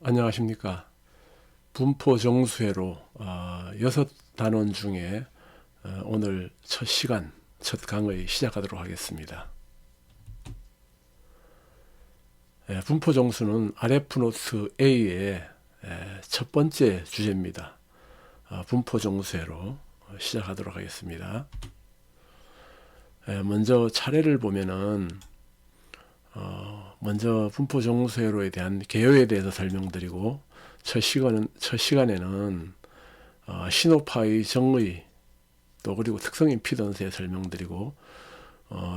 안녕하십니까. 분포 정수회로 6단원 중에 오늘 첫 시간, 첫 강의 시작하도록 하겠습니다. 분포 정수는 RF 노트 A의 첫 번째 주제입니다. 분포 정수회로 시작하도록 하겠습니다. 먼저 차례를 보면은 먼저 분포 정수회로에 대한 개요에 대해서 설명드리고 첫 시간에는 신호파의 정의 또 그리고 특성 임피던스에 설명드리고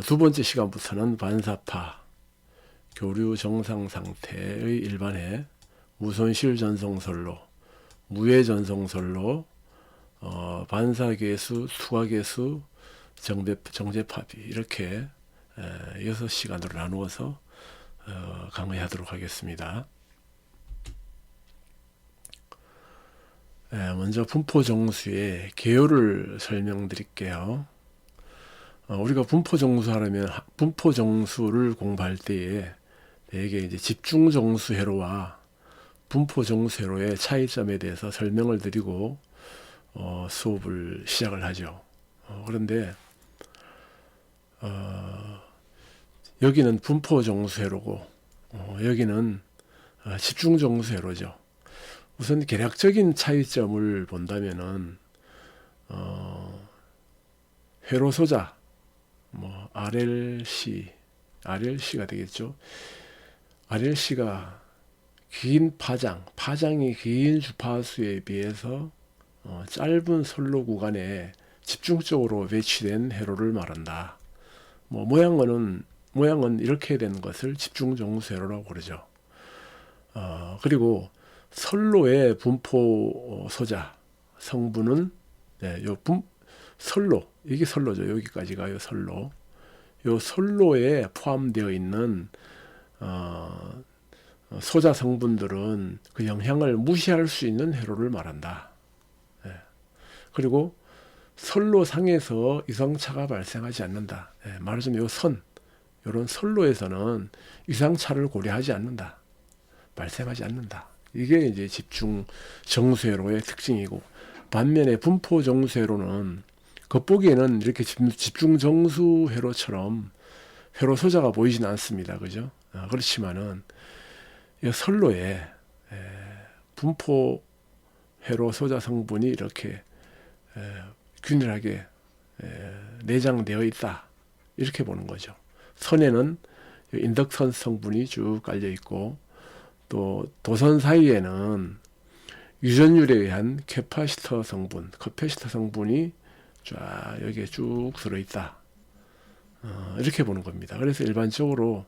두 번째 시간부터는 반사파, 교류 정상 상태의 일반해, 무손실 전송선로, 무해 전송선로, 반사계수, 수가계수, 정제파비 이렇게 6시간으로 나누어서 강의하도록 하겠습니다. 먼저 분포 정수의 개요를 설명드릴게요. 우리가 분포 정수 하려면 분포 정수를 공부할 때에 대개 이제 집중 정수 회로와 분포 정수 회로의 차이점에 대해서 설명을 드리고 수업을 시작을 하죠. 그런데 여기는 분포 정수 회로고 여기는 집중 정수 회로죠. 우선 개략적인 차이점을 본다면은 회로 소자 RLC가 되겠죠. RLC가 긴 파장이 긴 주파수에 비해서 짧은 선로 구간에 집중적으로 배치된 회로를 말한다. 모양은 이렇게 된 것을 집중 정수 회로라고 그러죠. 그리고 선로의 분포 소자 성분은 선로, 이게 선로죠. 여기까지가 요 선로. 요 선로에 포함되어 있는 소자 성분들은 그 영향을 무시할 수 있는 회로를 말한다. 그리고 선로상에서 이상차가 발생하지 않는다. 말하자면 요런 선로에서는 이상차를 고려하지 않는다. 발생하지 않는다. 이게 이제 집중 정수회로의 특징이고, 반면에 분포 정수회로는 겉보기에는 이렇게 집중 정수회로처럼 회로 소자가 보이진 않습니다. 그죠? 그렇지만은 이 선로에 분포 회로 소자 성분이 이렇게 균일하게 내장되어 있다. 이렇게 보는 거죠. 선에는 인덕턴 성분이 쭉 깔려 있고, 또 도선 사이에는 유전율에 의한 캐파시터 성분이 쫙 여기에 쭉 들어있다. 이렇게 보는 겁니다. 그래서 일반적으로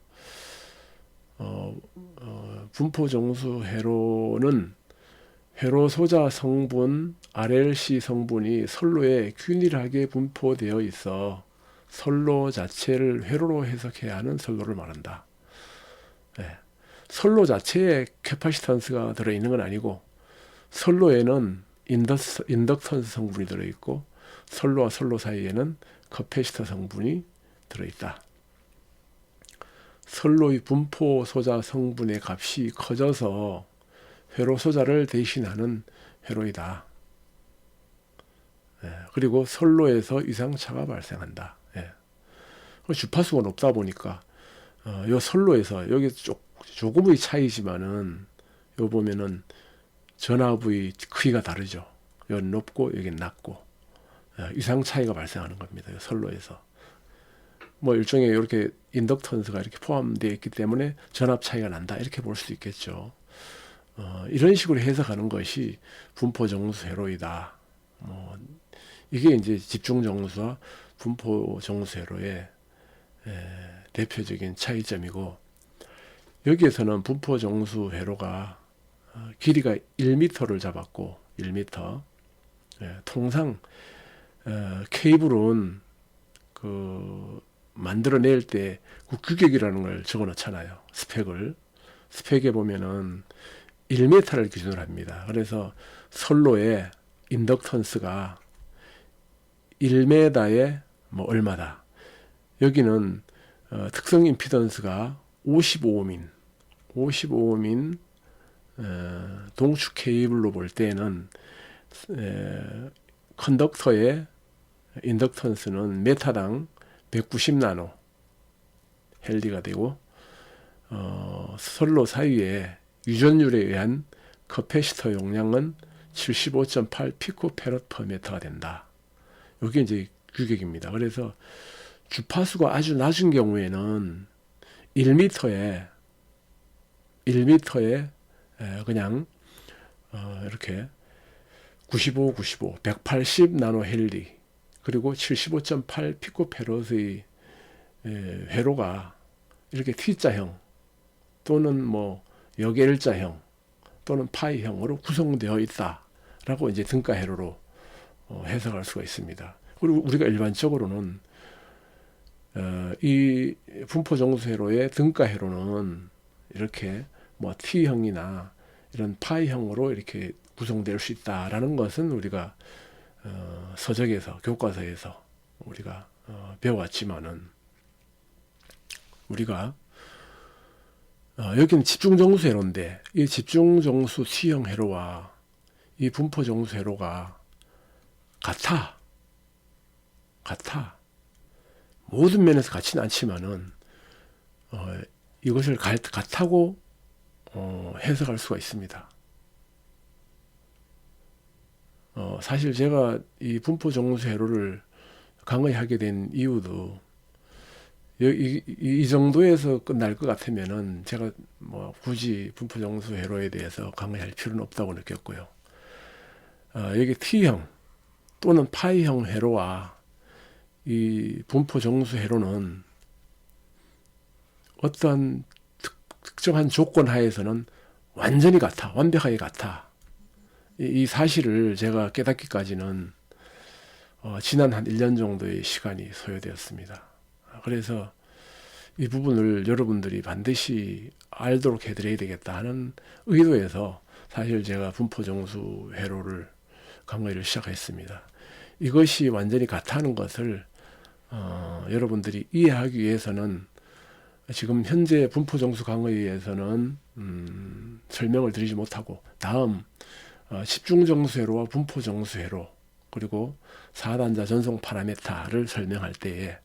분포 정수 회로는 회로 소자 성분 RLC 성분이 선로에 균일하게 분포되어 있어 선로 자체를 회로로 해석해야 하는 선로를 말한다. 선로 자체에 캐파시턴스가 들어있는 건 아니고, 선로에는 인덕턴스 성분이 들어있고 선로와 선로 사이에는 커패시터 성분이 들어있다. 선로의 분포 소자 성분의 값이 커져서 회로 소자를 대신하는 회로이다. 그리고 선로에서 이상차가 발생한다. 주파수가 높다 보니까 요 선로에서 여기 조금의 차이지만은 요 보면은 전압의 크기가 다르죠. 여기 높고 여기 낮고 이상 차이가 발생하는 겁니다. 선로에서 일종의 이렇게 인덕턴스가 이렇게 포함되어 있기 때문에 전압 차이가 난다, 이렇게 볼 수 있겠죠. 이런 식으로 해석하는 것이 분포 정수 회로이다. 이게 이제 집중 정수와 분포 정수 회로의 대표적인 차이점이고, 여기에서는 분포 정수 회로가 길이가 1m를 잡았고, 1m. 통상 케이블은 만들어낼 때 그 규격이라는 걸 적어 놓잖아요. 스펙에 보면은 1m를 기준으로 합니다. 그래서 선로의 인덕턴스가 1m에 얼마다. 여기는 특성 임피던스가 55옴인 동축 케이블로 볼 때는 컨덕터의 인덕턴스는 메타당 190나노 헬리가 되고 선로 사이에 유전율에 의한 커패시터 용량은 75.8 피코페럿 퍼 미터가 된다. 이게 이제 규격입니다. 그래서 주파수가 아주 낮은 경우에는 1m에 그냥 이렇게 95, 180 나노 헬리 그리고 75.8 피코페롯의 회로가 이렇게 T자형 또는 뭐 여계일자형 또는 파이형으로 구성되어 있다라고 이제 등가 회로로 해석할 수가 있습니다. 그리고 우리가 일반적으로는 이 분포 정수 회로의 등가 회로는 이렇게 뭐 T형이나 이런 파이형으로 이렇게 구성될 수 있다라는 것은 우리가 서적에서 교과서에서 우리가 배워왔지만은 우리가 여기는 집중정수 회로인데 이 집중정수 T형 회로와 이 분포정수 회로가 같아. 모든 면에서 같지는 않지만은 이것을 같다고 해석할 수가 있습니다. 사실 제가 이 분포정수 회로를 강의하게 된 이유도 이 정도에서 끝날 것 같으면은 제가 뭐 굳이 분포정수 회로에 대해서 강의할 필요는 없다고 느꼈고요. 여기 T형 또는 파이형 회로와 이 분포정수 회로는 어떠한 특정한 조건 하에서는 완전히 같아, 완벽하게 같아. 이 사실을 제가 깨닫기까지는 지난 한 1년 정도의 시간이 소요되었습니다. 그래서 이 부분을 여러분들이 반드시 알도록 해드려야 되겠다 하는 의도에서 사실 제가 분포정수 회로를 강의를 시작했습니다. 이것이 완전히 같다는 것을 여러분들이 이해하기 위해서는 지금 현재 분포정수 강의에서는 설명을 드리지 못하고 다음 집중정수회로와 분포정수회로 그리고 4단자 전송 파라메타를 설명할 때에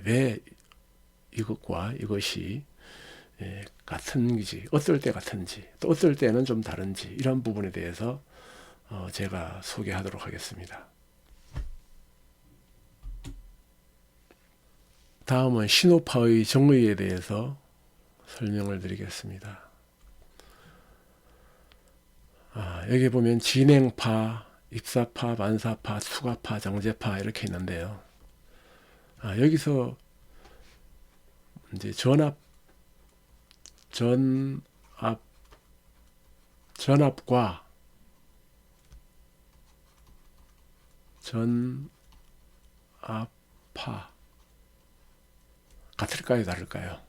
왜 이것과 이것이 같은지 어떨 때 같은지 또 어떨 때는 좀 다른지 이런 부분에 대해서 제가 소개하도록 하겠습니다. 다음은 신호파의 정의에 대해서 설명을 드리겠습니다. 여기 보면 진행파, 입사파, 반사파, 투과파, 정제파 이렇게 있는데요. 여기서 이제 전압과 전압파 같을까요, 다를까요?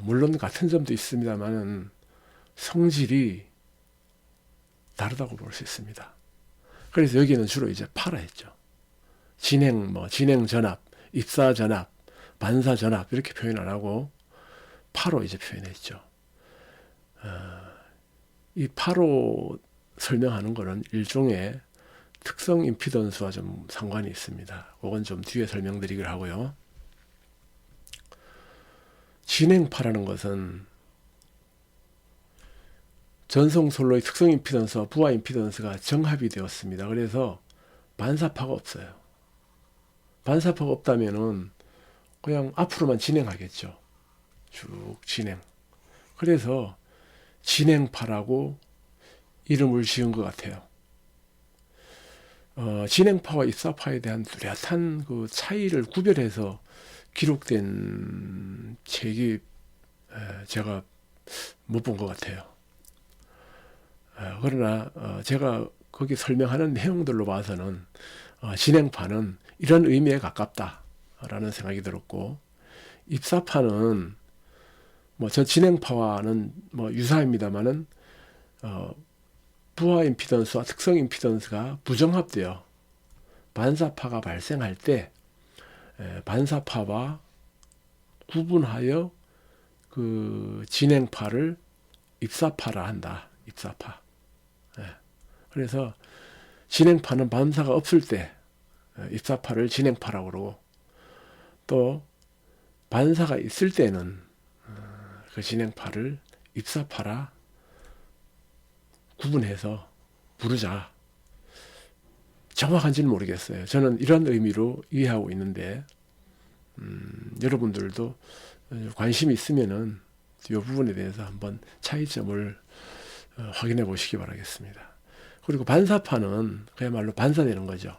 물론 같은 점도 있습니다만은 성질이 다르다고 볼 수 있습니다. 그래서 여기는 주로 이제 파라 했죠. 진행 전압, 입사 전압, 반사 전압 이렇게 표현 안 하고 파로 이제 표현했죠. 이 파로 설명하는 거는 일종의 특성 임피던스와 좀 상관이 있습니다. 그건 좀 뒤에 설명드리기로 하고요. 진행파라는 것은 전송 솔로의 특성 임피던스와 부하 임피던스가 정합이 되었습니다. 그래서 반사파가 없어요. 반사파가 없다면은 그냥 앞으로만 진행하겠죠. 쭉 진행. 그래서 진행파라고 이름을 지은 것 같아요. 진행파와 입사파에 대한 뚜렷한 그 차이를 구별해서 기록된 책이 제가 못 본 것 같아요. 그러나 제가 거기 설명하는 내용들로 봐서는 진행파는 이런 의미에 가깝다라는 생각이 들었고 입사파는 저 진행파와는 유사합니다만은 부하 임피던스와 특성 임피던스가 부정합되어 반사파가 발생할 때 반사파와 구분하여 그 진행파를 입사파라 한다. 입사파. 예. 그래서 진행파는 반사가 없을 때 입사파를 진행파라고 그러고, 또 반사가 있을 때는 그 진행파를 입사파라 구분해서 부르자. 정확한지는 모르겠어요. 저는 이런 의미로 이해하고 있는데, 여러분들도 관심이 있으면은 이 부분에 대해서 한번 차이점을 확인해 보시기 바라겠습니다. 그리고 반사파는 그야말로 반사되는 거죠.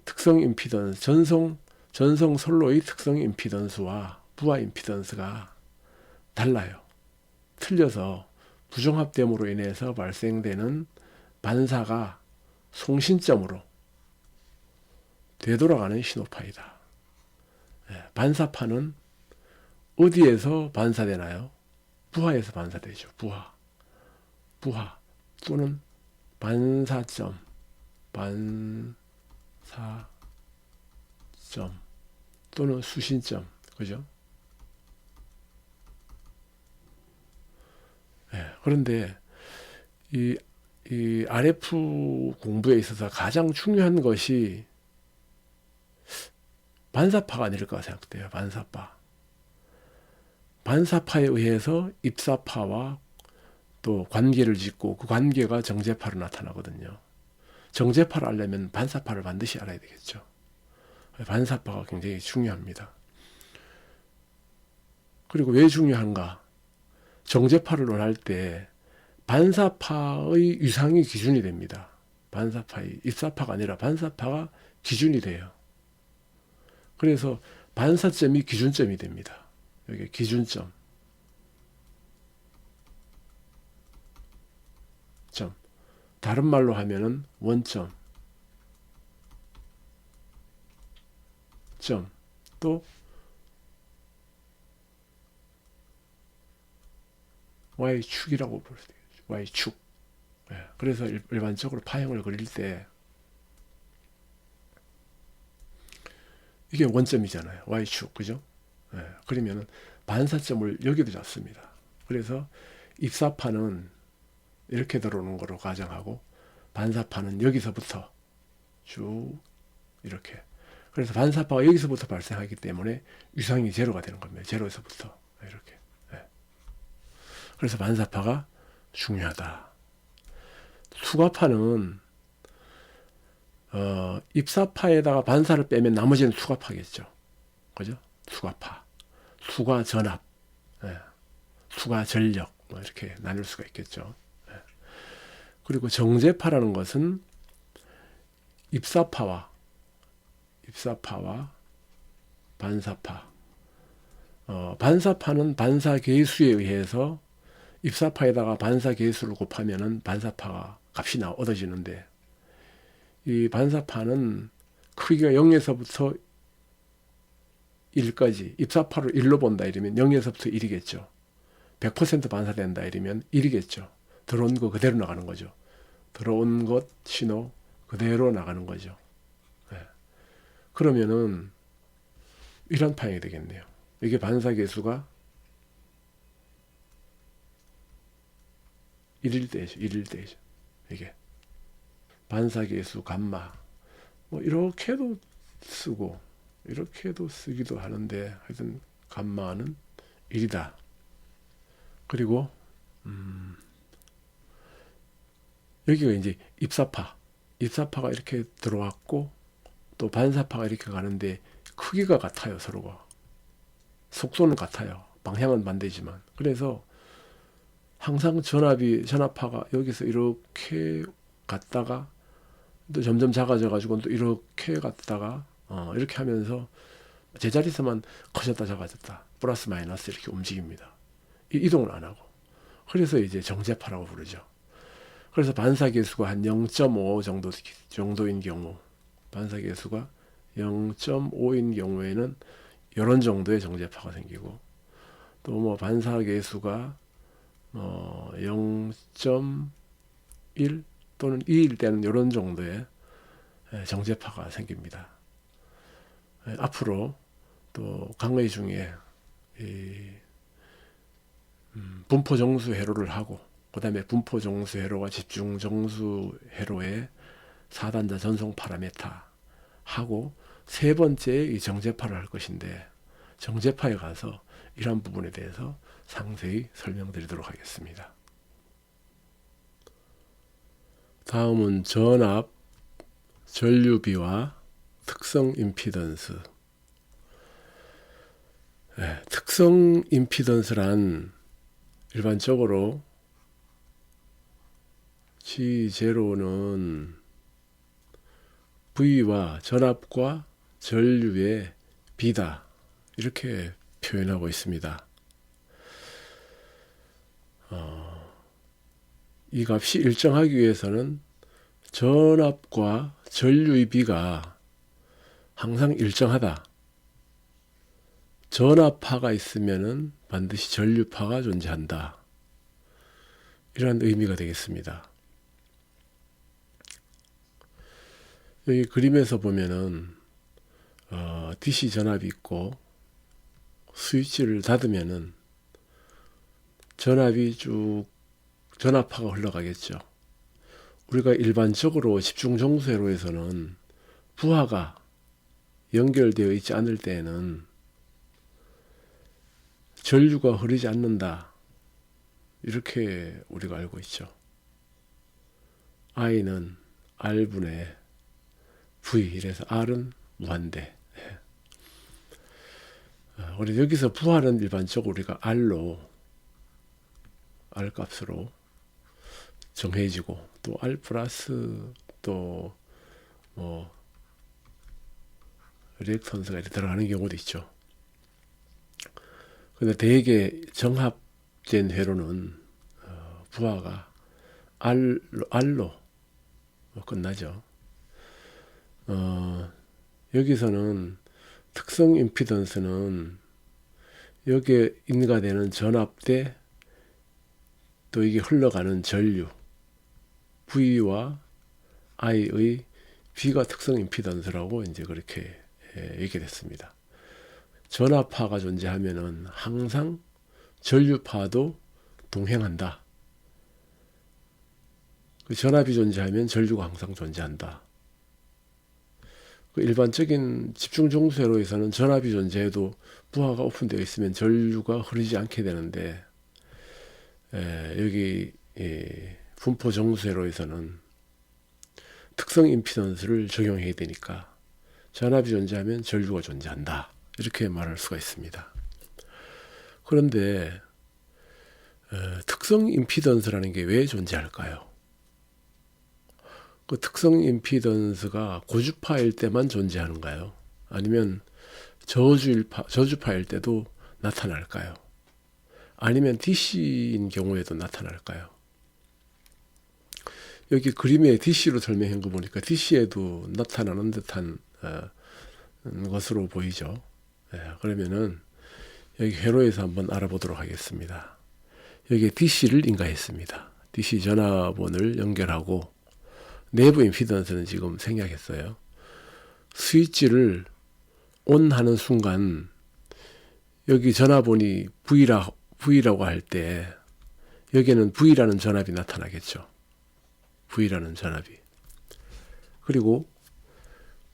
특성 임피던스, 전송 선로의 특성 임피던스와 부하 임피던스가 달라요. 틀려서 부정합됨으로 인해서 발생되는 반사가 송신점으로 되돌아가는 신호파이다. 반사파는 어디에서 반사되나요? 부하에서 반사되죠. 부하 또는 반사점, 또는 수신점, 그죠? 그런데 이 RF 공부에 있어서 가장 중요한 것이 반사파가 아닐까 생각돼요. 반사파에 의해서 입사파와 또 관계를 짓고, 그 관계가 정제파로 나타나거든요. 정제파를 알려면 반사파를 반드시 알아야 되겠죠. 반사파가 굉장히 중요합니다. 그리고 왜 중요한가? 정제파를 논할 때 반사파의 위상이 기준이 됩니다. 반사파의 입사파가 아니라 반사파가 기준이 돼요. 그래서 반사점이 기준점이 됩니다. 여기 기준점. 다른 말로 하면은 원점. 또 Y축이라고 부르죠. Y축. 그래서 일반적으로 파형을 그릴 때 이게 원점이잖아요. Y축. 그죠? 그러면은 반사점을 여기도 잡습니다. 그래서 입사파는 이렇게 들어오는 거로 가정하고, 반사파는 여기서부터 쭉 이렇게. 그래서 반사파가 여기서부터 발생하기 때문에 위상이 제로가 되는 겁니다. 제로에서부터 이렇게. 그래서 반사파가 중요하다. 수가파는 입사파에다가 반사를 빼면 나머지는 수가파겠죠. 그죠? 수가파, 수가전압, 수가전력, 뭐 이렇게 나눌 수가 있겠죠. 그리고 정제파라는 것은 입사파와 반사파. 반사파는 반사계수에 의해서 입사파에다가 반사계수를 곱하면은 반사파가 값이 얻어지는데, 이 반사파는 크기가 0에서부터 1까지, 입사파를 1로 본다 이러면 0에서부터 1이겠죠. 100% 반사된다 이러면 1이겠죠. 들어온 거 그대로 나가는 거죠. 들어온 것 신호 그대로 나가는 거죠. 그러면은 이런 파형이 되겠네요. 이게 반사계수가 1일 때죠. 이게 반사계수 감마, 뭐 이렇게도 쓰고 이렇게도 쓰기도 하는데, 하여튼 감마는 1이다. 그리고 여기가 이제 입사파가 이렇게 들어왔고, 또 반사파가 이렇게 가는데 크기가 같아요. 서로가 속도는 같아요. 방향은 반대지만. 그래서 항상 전압파가 여기서 이렇게 갔다가 또 점점 작아져 가지고 또 이렇게 갔다가 이렇게 하면서 제자리에서만 커졌다 작아졌다 플러스 마이너스 이렇게 움직입니다. 이동을 안 하고. 그래서 이제 정제파라고 부르죠. 그래서 반사계수가 한 0.5 정도인 경우, 반사계수가 0.5인 경우에는 이런 정도의 정제파가 생기고, 또 뭐 반사계수가 0.1 또는 2일 때는 이런 정도의 정제파가 생깁니다. 앞으로 또 강의 중에 분포 정수 회로를 하고, 그 다음에 분포 정수 회로와 집중 정수 회로의 4단자 전송 파라메타 하고, 세 번째 이 정제파를 할 것인데, 정제파에 가서 이러한 부분에 대해서 상세히 설명드리도록 하겠습니다. 다음은 전압, 전류비와 특성 임피던스. 특성 임피던스란 일반적으로 G0는 V와 전압과 전류의 비다, 이렇게 표현하고 있습니다. 이 값이 일정하기 위해서는 전압과 전류의 비가 항상 일정하다. 전압파가 있으면은 반드시 전류파가 존재한다. 이런 의미가 되겠습니다. 여기 그림에서 보면은 DC 전압이 있고 스위치를 닫으면은 전압이 쭉 전압파가 흘러가겠죠. 우리가 일반적으로 집중 정수 회로에서는 부하가 연결되어 있지 않을 때에는 전류가 흐르지 않는다, 이렇게 우리가 알고 있죠. I는 R분의 V, 이래서 R은 무한대. 우리 여기서 부하는 일반적으로 우리가 R 값으로 정해지고, 또 R 플러스 또 리액턴스가 들어가는 경우도 있죠. 근데 대개 정합된 회로는 부하가 R로 끝나죠. 여기서는 특성 임피던스는 여기에 인가되는 전압 대 또 이게 흘러가는 전류 V와 I의 B가 특성 임피던스라고 이제 그렇게 얘기됐습니다. 전압파가 존재하면은 항상 전류파도 동행한다. 그 전압이 존재하면 전류가 항상 존재한다. 그 일반적인 집중 정수 회로에서는 전압이 존재해도 부하가 오픈되어 있으면 전류가 흐르지 않게 되는데, 여기 분포 정수 회로에서는 특성 임피던스를 적용해야 되니까 전압이 존재하면 전류가 존재한다, 이렇게 말할 수가 있습니다. 그런데 특성 임피던스라는 게 왜 존재할까요? 그 특성 임피던스가 고주파일 때만 존재하는가요? 아니면 저주파일 때도 나타날까요? 아니면 DC인 경우에도 나타날까요? 여기 그림에 DC로 설명한 거 보니까 DC에도 나타나는 듯한 것으로 보이죠. 그러면은 여기 회로에서 한번 알아보도록 하겠습니다. 여기에 DC를 인가했습니다. DC 전압원을 연결하고, 내부 임피던스는 지금 생략했어요. 스위치를 ON 하는 순간 여기 전압원이 V라고 할 때 여기에는 V라는 전압이 나타나겠죠. V라는 전압이. 그리고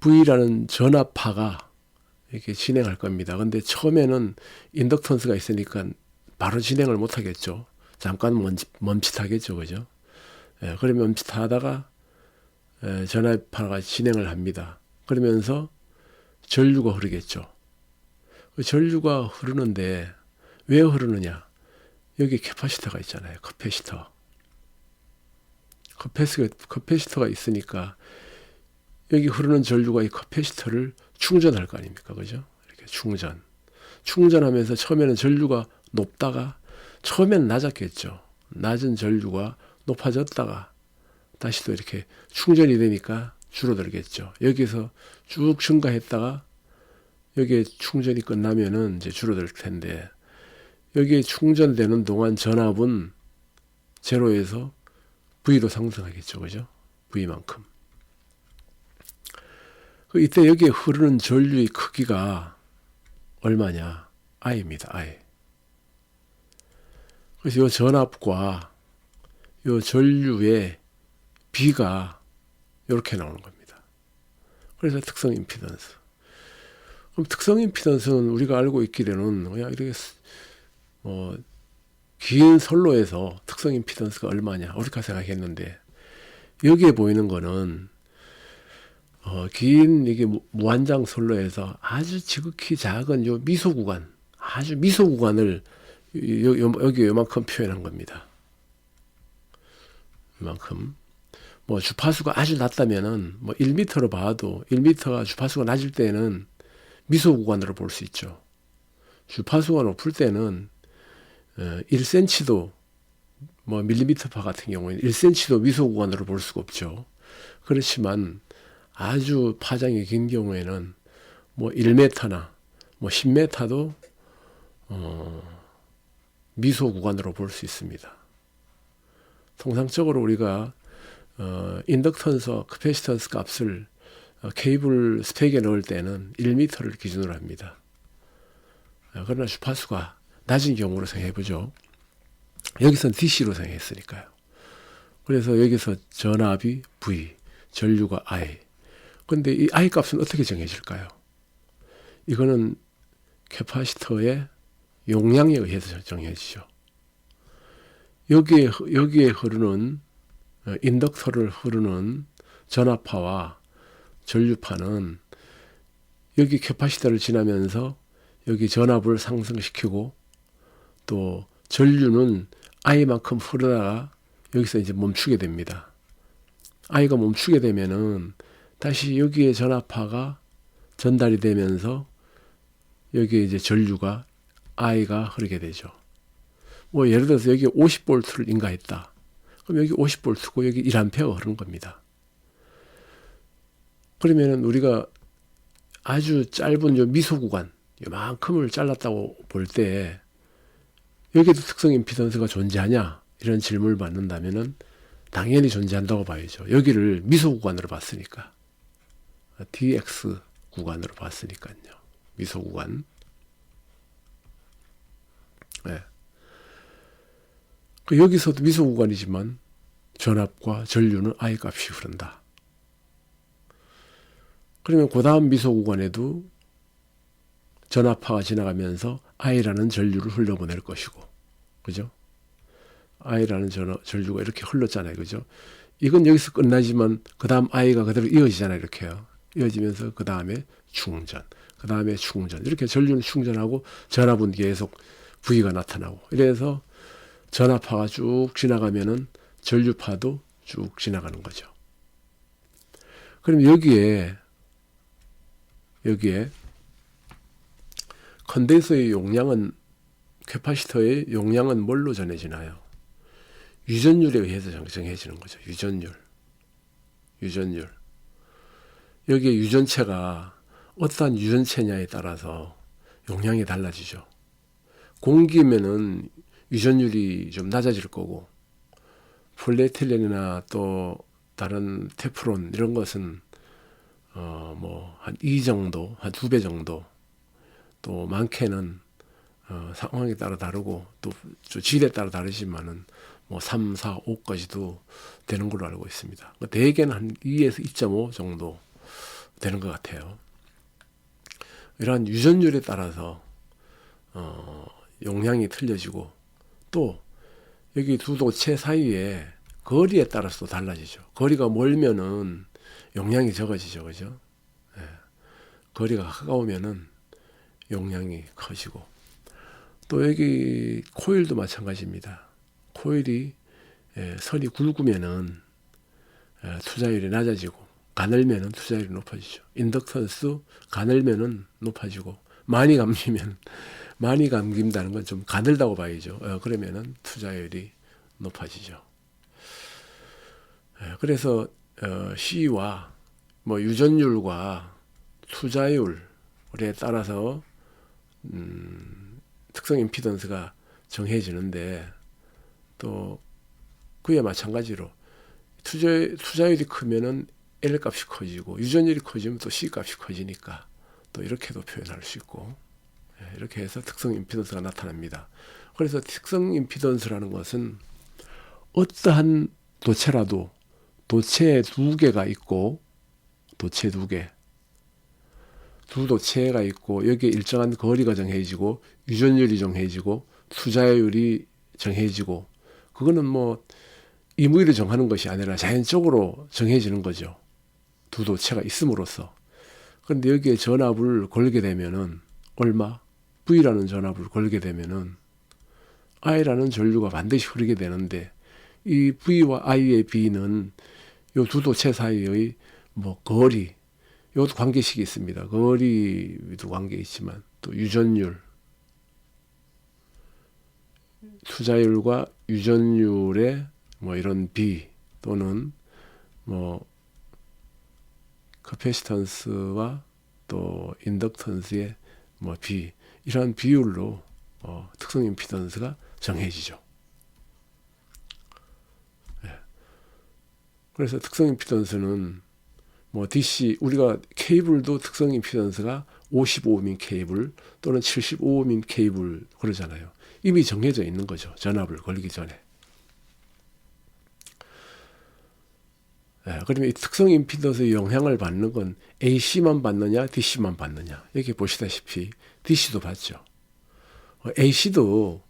V라는 전압파가 이렇게 진행할 겁니다. 근데 처음에는 인덕턴스가 있으니까 바로 진행을 못 하겠죠. 잠깐 멈칫하겠죠. 그죠? 그러면 멈칫하다가 전압파가 진행을 합니다. 그러면서 전류가 흐르겠죠. 그 전류가 흐르는데 왜 흐르느냐? 여기 캐파시터가 있잖아요. 커패시터가 있으니까 여기 흐르는 전류가 이 커패시터를 충전할 거 아닙니까? 그죠? 이렇게 충전하면서 처음에는 전류가 높다가, 처음에는 낮았겠죠. 낮은 전류가 높아졌다가 다시 또 이렇게 충전이 되니까 줄어들겠죠. 여기서 쭉 증가했다가 여기에 충전이 끝나면은 이제 줄어들 텐데, 여기에 충전되는 동안 전압은 제로에서 V로 상승하겠죠. 그죠? V만큼. 이때 여기에 흐르는 전류의 크기가 얼마냐? I입니다. I. 그래서 이 전압과 이 전류의 B가 이렇게 나오는 겁니다. 그래서 특성 임피던스. 그럼 특성 임피던스는 우리가 알고 있기로는 그냥 이렇게 긴 선로에서 특성 임피던스가 얼마냐 이렇게 생각했는데, 여기에 보이는 거는 긴 이게 무한장 선로에서 아주 지극히 작은 요 미소 구간, 아주 미소 구간을 여기 요만큼 표현한 겁니다. 이만큼. 뭐 주파수가 아주 낮다면은 뭐 1m로 봐도 1m가 주파수가 낮을 때는 미소 구간으로 볼 수 있죠. 주파수가 높을 때는 1cm도 뭐 밀리미터파 같은 경우에는 1cm도 미소 구간으로 볼 수가 없죠. 그렇지만 아주 파장이 긴 경우에는 뭐 1m나 뭐 10m도 미소 구간으로 볼 수 있습니다. 통상적으로 우리가 인덕턴스, 캐패시턴스 값을 케이블 스펙에 넣을 때는 1m를 기준으로 합니다. 그러나 주파수가 낮은 경우로 생각해보죠. 여기서는 DC로 생각했으니까요. 그래서 여기서 전압이 V, 전류가 I. 근데 이 I 값은 어떻게 정해질까요? 이거는 캐파시터의 용량에 의해서 정해지죠. 여기에 흐르는 인덕터를 흐르는 전압파와 전류파는 여기 캐파시터를 지나면서 여기 전압을 상승시키고, 또 전류는 I만큼 흐르다가 여기서 이제 멈추게 됩니다. I가 멈추게 되면은 다시 여기에 전압파가 전달이 되면서 여기에 이제 전류가 I가 흐르게 되죠. 뭐 예를 들어서 여기 50V를 인가했다. 그럼 여기 50V고 여기 1A가 흐르는 겁니다. 그러면은 우리가 아주 짧은 요 미소 구간, 요만큼을 잘랐다고 볼 때 여기에도 특성 임피던스가 존재하냐? 이런 질문을 받는다면은 당연히 존재한다고 봐야죠. 여기를 미소 구간으로 봤으니까. DX 구간으로 봤으니까요. 미소 구간. 네. 여기서도 미소 구간이지만 전압과 전류는 I 값이 흐른다. 그러면 그 다음 미소 구간에도 전압파가 지나가면서 I라는 전류를 흘려보낼 것이고, 그죠? I라는 전류가 이렇게 흘렀잖아요, 그죠? 이건 여기서 끝나지만 그 다음 I가 그대로 이어지잖아요, 이렇게요. 이어지면서 그 다음에 충전, 그 다음에 충전. 이렇게 전류는 충전하고 전압은 계속 V가 나타나고, 이래서 전압파가 쭉 지나가면은 전류파도 쭉 지나가는 거죠. 그럼 여기에 컨덴서의 용량은, 캐파시터의 용량은 뭘로 전해지나요? 유전율에 의해서 정해지는 거죠. 유전율. 여기에 유전체가 어떠한 유전체냐에 따라서 용량이 달라지죠. 공기면은 유전율이 좀 낮아질 거고, 폴리에틸렌이나 또 다른 테프론 이런 것은 뭐 한 2 정도, 한 2배 정도, 또 많게는 상황에 따라 다르고 또 질에 따라 다르지만은 뭐 3, 4, 5까지도 되는 걸로 알고 있습니다. 대개는 한 2에서 2.5 정도 되는 것 같아요. 이러한 유전율에 따라서 용량이 틀려지고, 또 여기 두 도체 사이에 거리에 따라서 달라지죠. 거리가 멀면은 용량이 적어지죠, 그죠? 네. 거리가 가까우면은 용량이 커지고, 또 여기 코일도 마찬가지입니다. 코일이 선이 굵으면은 투자율이 낮아지고, 가늘면은 투자율이 높아지죠. 인덕턴스 가늘면은 높아지고, 많이 감긴다는 건 좀 가늘다고 봐야죠. 그러면은 투자율이 높아지죠. 그래서 C와 뭐 유전율과 투자율에 따라서 특성 임피던스가 정해지는데, 또 그에 마찬가지로 투자율이 크면은 L 값이 커지고, 유전율이 커지면 또 C 값이 커지니까 또 이렇게도 표현할 수 있고, 이렇게 해서 특성 임피던스가 나타납니다. 그래서 특성 임피던스라는 것은 어떠한 도체라도 도체 두 개가 있고 도체 두 개, 두 도체가 있고 여기에 일정한 거리가 정해지고 유전율이 정해지고 투자율이 정해지고 그거는 뭐 임의로 정하는 것이 아니라 자연적으로 정해지는 거죠. 두 도체가 있음으로써. 그런데 여기에 전압을 걸게 되면은 얼마? V라는 전압을 걸게 되면은 I라는 전류가 반드시 흐르게 되는데 이 V와 I의 B는 이 두 도체 사이의 뭐 거리, 이것도 관계식이 있습니다. 거리도 관계 있지만 또 유전율, 투자율과 유전율의 뭐 이런 B 또는 뭐 커패시턴스와 또 인덕턴스의 뭐 B 이러한 비율로 특성 임피던스가 정해지죠. 그래서 특성 임피던스는 뭐 DC 우리가 케이블도 특성 임피던스가 55옴인 케이블 또는 75옴인 케이블 그러잖아요. 이미 정해져 있는 거죠. 전압을 걸기 전에. 그러면 이 특성 임피던스의 영향을 받는 건 AC만 받느냐 DC만 받느냐. 여기 보시다시피 DC도 받죠. AC도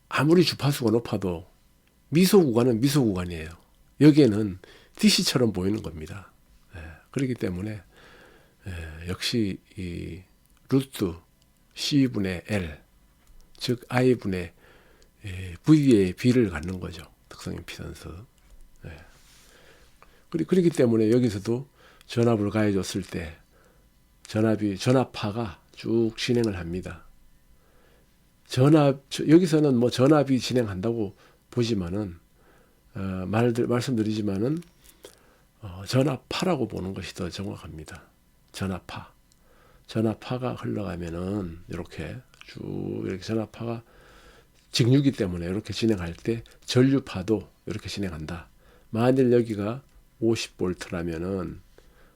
아무리 주파수가 높아도 미소 구간은 미소 구간이에요. 여기에는 DC처럼 보이는 겁니다. 그렇기 때문에 역시 이 루트 C분의 L 즉 I분의 V의 B를 갖는 거죠. 특성 임피던스. 그렇기 때문에 여기서도 전압을 가해줬을 때 전압파가 쭉 진행을 합니다. 여기서는 뭐 전압이 진행한다고 보지만은 말씀드리지만은 전압파라고 보는 것이 더 정확합니다. 전압파가 흘러가면은 이렇게 쭉 이렇게 전압파가 직류기 때문에 이렇게 진행할 때 전류파도 이렇게 진행한다. 만일 여기가 50V라면은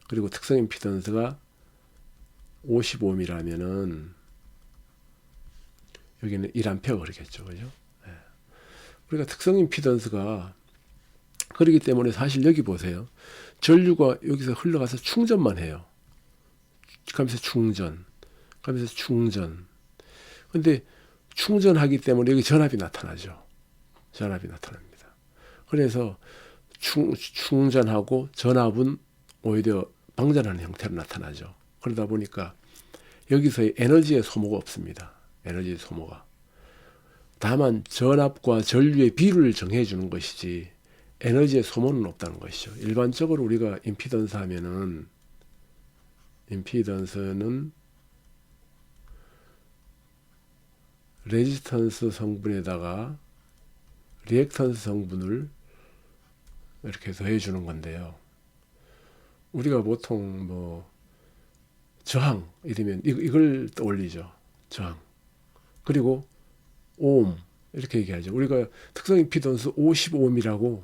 그리고 특성 임피던스가 55Ω이라면은 여기는 1A가 그러겠죠. 그죠? 그러니까 특성 임피던스가 그렇기 때문에 사실 여기 보세요. 전류가 여기서 흘러가서 충전만 해요. 가면서 충전. 근데 충전하기 때문에 여기 전압이 나타나죠. 전압이 나타납니다. 그래서 충전하고 전압은 오히려 방전하는 형태로 나타나죠. 그러다 보니까 여기서의 에너지의 소모가 없습니다. 에너지의 소모가. 다만 전압과 전류의 비율을 정해주는 것이지 에너지의 소모는 없다는 것이죠. 일반적으로 우리가 임피던스 하면은 임피던스는 레지스턴스 성분에다가 리액턴스 성분을 이렇게 더해 주는 건데요. 우리가 보통 뭐 저항 이러면 이걸 떠올리죠. 저항. 그리고 오hm 이렇게 얘기하죠. 우리가 특성 임피던스 50ohm이라고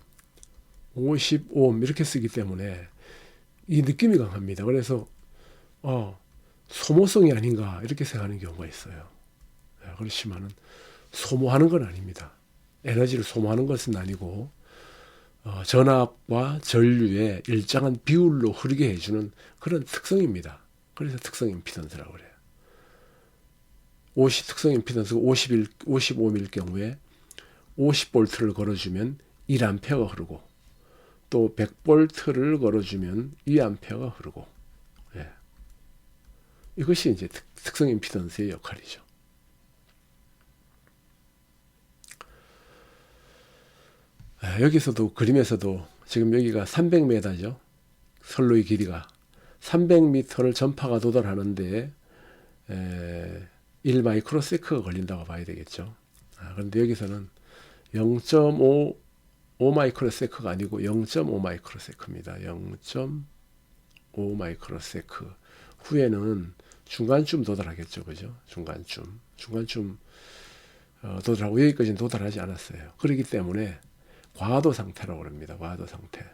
50ohm 이렇게 쓰기 때문에 이 느낌이 강합니다. 그래서 소모성이 아닌가 이렇게 생각하는 경우가 있어요. 그렇지만은 소모하는 건 아닙니다. 에너지를 소모하는 것은 아니고 전압과 전류의 일정한 비율로 흐르게 해주는 그런 특성입니다. 그래서 특성 임피던스라고 그래요. 특성 임피던스가 55mm일 경우에 50V를 걸어주면 1A가 흐르고 또 100V를 걸어주면 2A가 흐르고 이것이 이제 특성 임피던스의 역할이죠. 여기서도 그림에서도 지금 여기가 300m죠. 선로의 길이가 300m를 전파가 도달하는데 1마이크로세크가 걸린다고 봐야 되겠죠. 그런데 여기서는 0.5 마이크로세크가 아니고 0.5 마이크로세크입니다. 0.5 마이크로세크 후에는 중간쯤 도달하겠죠. 그죠? 중간쯤 도달하고 여기까지는 도달하지 않았어요. 그렇기 때문에 과도 상태라고 합니다. 과도 상태.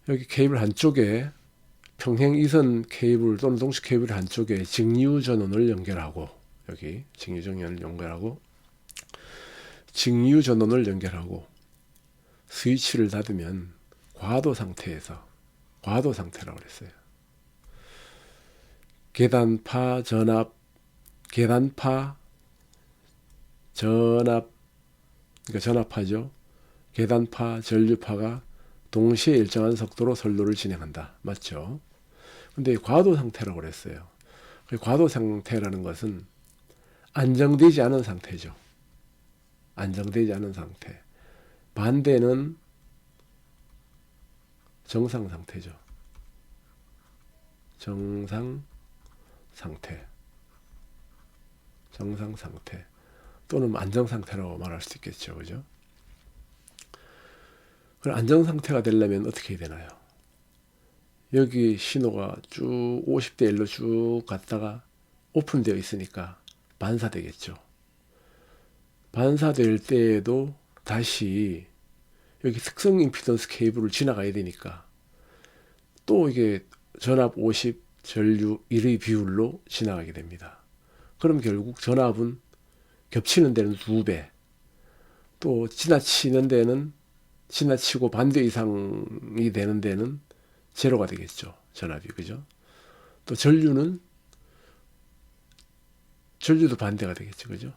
여기 케이블 한쪽에 평행 이선 케이블 또는 동식 케이블 한쪽에 직류 전원을 연결하고, 여기 직류 전원을 연결하고, 직류 전원을 연결하고 스위치를 닫으면 과도 상태에서, 과도 상태라고 그랬어요. 계단파 전압, 계단파 전압, 그러니까 전압파죠. 계단파, 전류파가 동시에 일정한 속도로 선로를 진행한다. 맞죠? 근데 과도 상태라고 그랬어요. 과도 상태라는 것은 안정되지 않은 상태죠. 안정되지 않은 상태. 반대는 정상 상태죠. 정상 상태. 정상 상태. 또는 안정 상태라고 말할 수 있겠죠. 그죠? 그럼 안정 상태가 되려면 어떻게 해야 되나요? 여기 신호가 쭉 50대 1로 쭉 갔다가 오픈되어 있으니까 반사되겠죠. 반사될 때에도 다시 여기 특성 임피던스 케이블을 지나가야 되니까 또 이게 전압 50, 전류 1의 비율로 지나가게 됩니다. 그럼 결국 전압은 겹치는 데는 2배, 또 지나치는 데는, 지나치고 반대 이상이 되는 데는 제로가 되겠죠. 전압이. 그죠? 또 전류도 반대가 되겠죠. 그죠?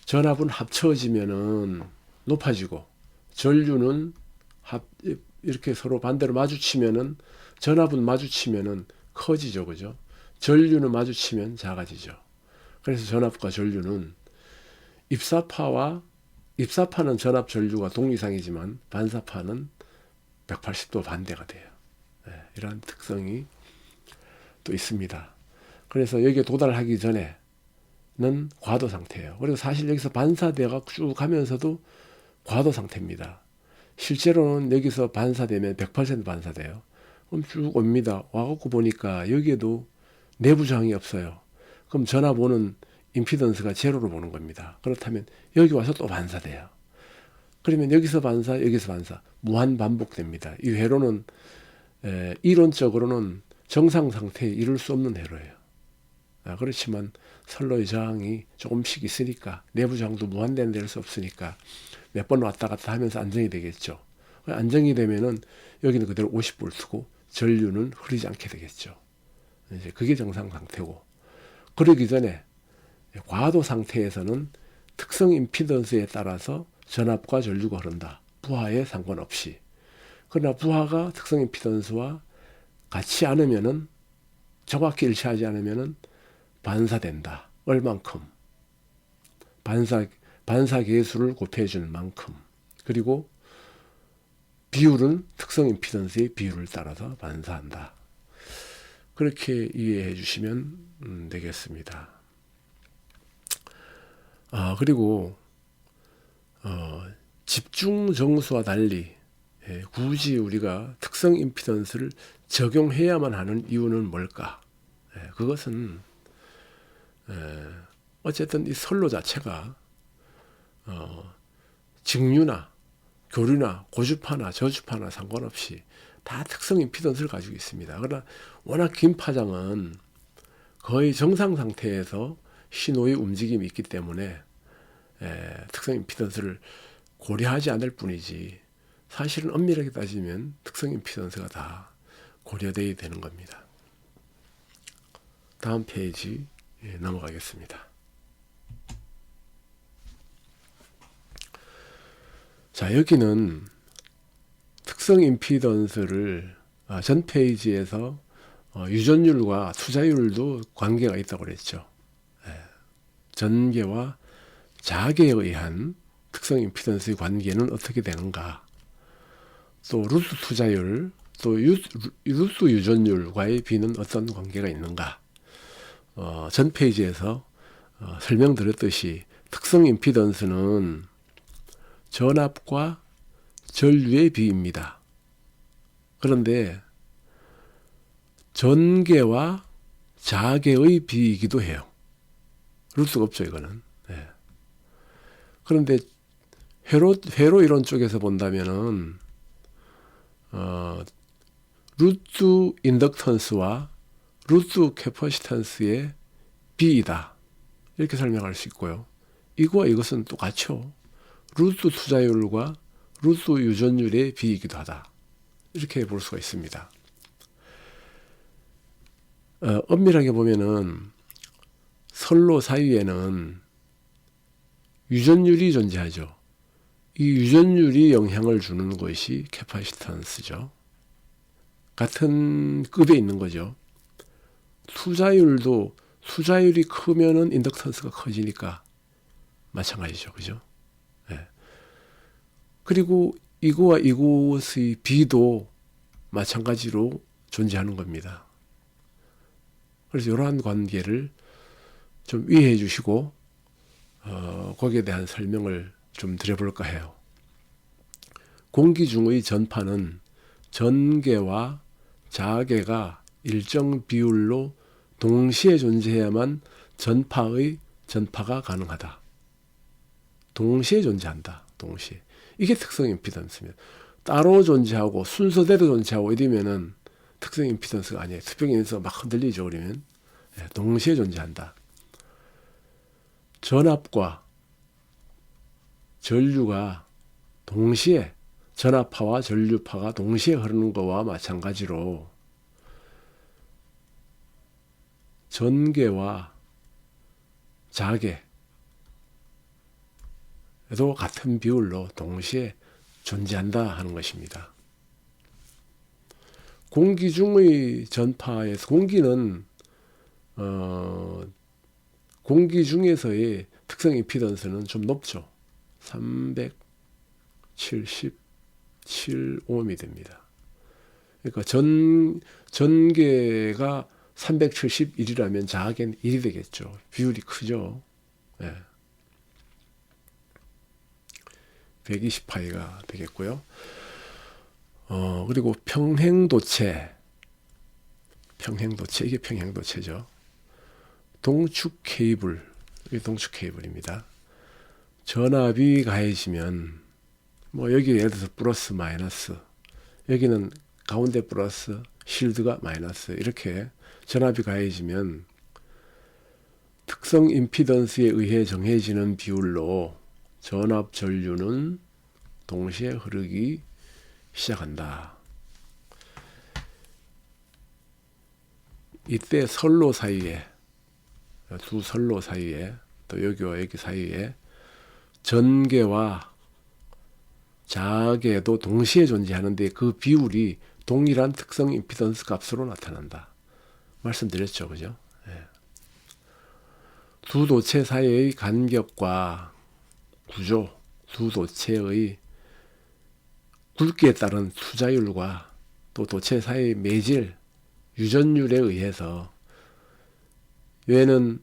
전압은 합쳐지면은 높아지고, 전류는 이렇게 서로 반대로 마주치면은, 전압은 마주치면은 커지죠. 그죠? 전류는 마주치면 작아지죠. 그래서 전압과 전류는 입사파는 전압 전류가 동이상이지만 반사파는 180도 반대가 돼요. 네, 이런 특성이 또 있습니다. 그래서 여기에 도달하기 전에는 과도 상태예요. 그래서 사실 여기서 반사대가 쭉 가면서도 과도 상태입니다. 실제로는 여기서 반사되면 100% 반사돼요. 그럼 쭉 옵니다. 와갖고 보니까 여기에도 내부 저항이 없어요. 그럼 전압 오는 임피던스가 제로로 보는 겁니다. 그렇다면 여기 와서 또 반사돼요. 그러면 여기서 반사, 여기서 반사, 무한 반복됩니다. 이 회로는 이론적으로는 정상 상태에 이룰 수 없는 회로예요. 그렇지만 선로의 저항이 조금씩 있으니까, 내부 저항도 무한대는 될 수 없으니까 몇 번 왔다 갔다 하면서 안정이 되겠죠. 안정이 되면은 여기는 그대로 50V고 전류는 흐르지 않게 되겠죠. 이제 그게 정상 상태고, 그러기 전에 과도 상태에서는 특성 임피던스에 따라서 전압과 전류가 흐른다. 부하에 상관없이. 그러나 부하가 특성 임피던스와 같지 않으면은, 정확히 일치하지 않으면은 반사된다. 얼만큼? 반사 계수를 곱해주는 만큼. 그리고 비율은 특성 임피던스의 비율을 따라서 반사한다. 그렇게 이해해 주시면 되겠습니다. 그리고 집중 정수와 달리 굳이 우리가 특성 임피던스를 적용해야만 하는 이유는 뭘까? 그것은 어쨌든 이 선로 자체가 직류나 교류나 고주파나 저주파나 상관없이 다 특성 임피던스를 가지고 있습니다. 그러나 워낙 긴 파장은 거의 정상 상태에서 신호의 움직임이 있기 때문에 특성 임피던스를 고려하지 않을 뿐이지, 사실은 엄밀하게 따지면 특성 임피던스가 다 고려되어야 되는 겁니다. 다음 페이지 넘어가겠습니다. 자, 여기는 특성 임피던스를 전 페이지에서 유전율과 투자율도 관계가 있다고 그랬죠. 전개와 자개에 의한 특성 임피던스의 관계는 어떻게 되는가? 또 루스 투자율, 또 루스 유전율과의 비는 어떤 관계가 있는가? 전 페이지에서 설명드렸듯이 특성 임피던스는 전압과 전류의 비입니다. 그런데 전개와 자개의 비이기도 해요. 그럴 수가 없죠, 이거는. 그런데 회로 이론 쪽에서 본다면은 루트 인덕턴스와 루트 캐퍼시턴스의 비이다. 이렇게 설명할 수 있고요. 이거와 이것은 똑같죠. 루트 투자율과 루트 유전율의 비이기도 하다. 이렇게 볼 수가 있습니다. 엄밀하게 보면은 선로 사이에는 유전율이 존재하죠. 이 유전율이 영향을 주는 것이 캐파시턴스죠. 같은 급에 있는 거죠. 투자율이 크면은 인덕턴스가 커지니까 마찬가지죠. 그죠? 네. 그리고 이거와 이것의 비도 마찬가지로 존재하는 겁니다. 그래서 이러한 관계를 좀 이해해 주시고 거기에 대한 설명을 좀 드려볼까 해요. 공기 중의 전파는 전개와 자개가 일정 비율로 동시에 존재해야만 전파가 가능하다. 동시에 존재한다. 동시에. 이게 특성 임피던스입니다. 따로 존재하고 순서대로 존재하고 이러면은 특성 임피던스가 아니에요. 수평에서 막 흔들리죠. 그러면 동시에 존재한다. 전압과 전류가 동시에 전압파와 전류파가 동시에 흐르는 것과 마찬가지로 전개와 자개도 같은 비율로 동시에 존재한다 하는 것입니다. 공기 중의 전파에서 공기 중에서의 특성 임피던스는 좀 높죠. 377오음이 됩니다. 그러니까 전개가 371이라면 자개는 1이 되겠죠. 비율이 크죠. 네. 120파이가 되겠고요. 그리고 평행도체 이게 평행도체죠. 동축 케이블입니다. 전압이 가해지면 여기 예를 들어서 플러스 마이너스, 여기는 가운데 플러스, 실드가 마이너스, 이렇게 전압이 가해지면 특성 임피던스에 의해 정해지는 비율로 전압 전류는 동시에 흐르기 시작한다. 이때 선로 사이에, 두 선로 사이에, 또 여기와 여기 사이에 전개와 자개도 동시에 존재하는데 그 비율이 동일한 특성 임피던스 값으로 나타난다. 말씀드렸죠. 그죠? 네. 두 도체 사이의 간격과 구조, 두 도체의 굵기에 따른 투자율과 또 도체 사이의 매질, 유전율에 의해서 얘는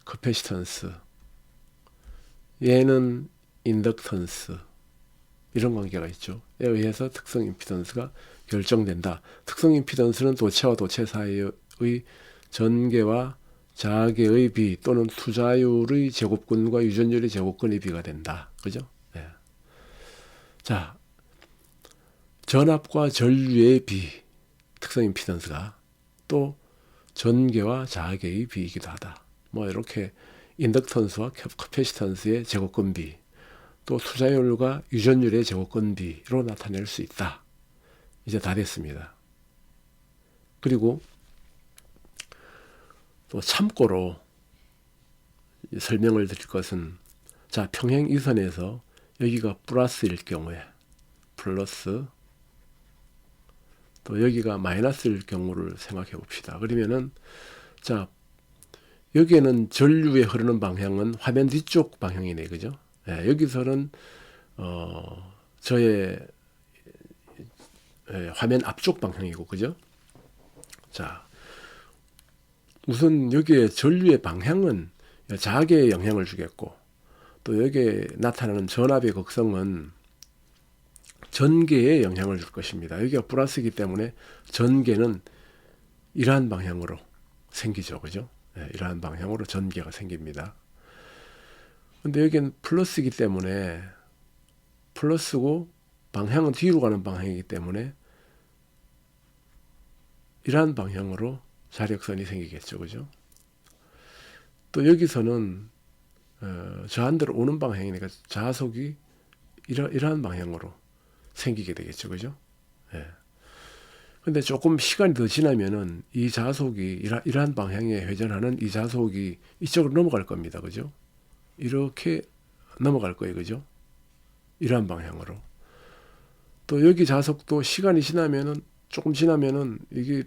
커패시턴스, 얘는 인덕턴스, 이런 관계가 있죠. 에 의해서 특성 임피던스가 결정된다. 특성 임피던스는 도체와 도체 사이의 전개와 자개의 비 또는 투자율의 제곱근과 유전율의 제곱근의 비가 된다. 그죠? 네. 자, 전압과 전류의 비, 특성 임피던스가 또 전개와 자개의 비이기도 하다. 이렇게 인덕턴스와 커패시턴스의 제곱근비, 또 투자율과 유전율의 제곱근비로 나타낼 수 있다. 이제 다 됐습니다. 그리고 또 참고로 설명을 드릴 것은, 자, 평행 이선에서 여기가 플러스일 경우에 플러스, 또 여기가 마이너스일 경우를 생각해 봅시다. 그러면은, 자, 여기에는 전류에 흐르는 방향은 화면 뒤쪽 방향이네. 그죠? 네, 여기서는 저의 화면 앞쪽 방향이고, 그죠? 자, 우선 여기에 전류의 방향은 자개에 영향을 주겠고, 또 여기에 나타나는 전압의 극성은 전개에 영향을 줄 것입니다. 여기가 플러스이기 때문에 전개는 이러한 방향으로 생기죠. 그죠? 네, 이러한 방향으로 전개가 생깁니다. 근데 여기는 플러스이기 때문에, 플러스고 방향은 뒤로 가는 방향이기 때문에 이러한 방향으로 자력선이 생기겠죠. 그죠? 또 여기서는 저한대로 오는 방향이니까 자속이 이러한 방향으로 생기게 되겠죠. 그죠? 예. 근데 조금 시간이 더 지나면은 이 자속이 이러한 방향에 회전하는 이 자속이 이쪽으로 넘어갈 겁니다. 그죠? 이렇게 넘어갈 거예요. 그죠? 이러한 방향으로. 또 여기 자속도 시간이 지나면은 조금 지나면은 이게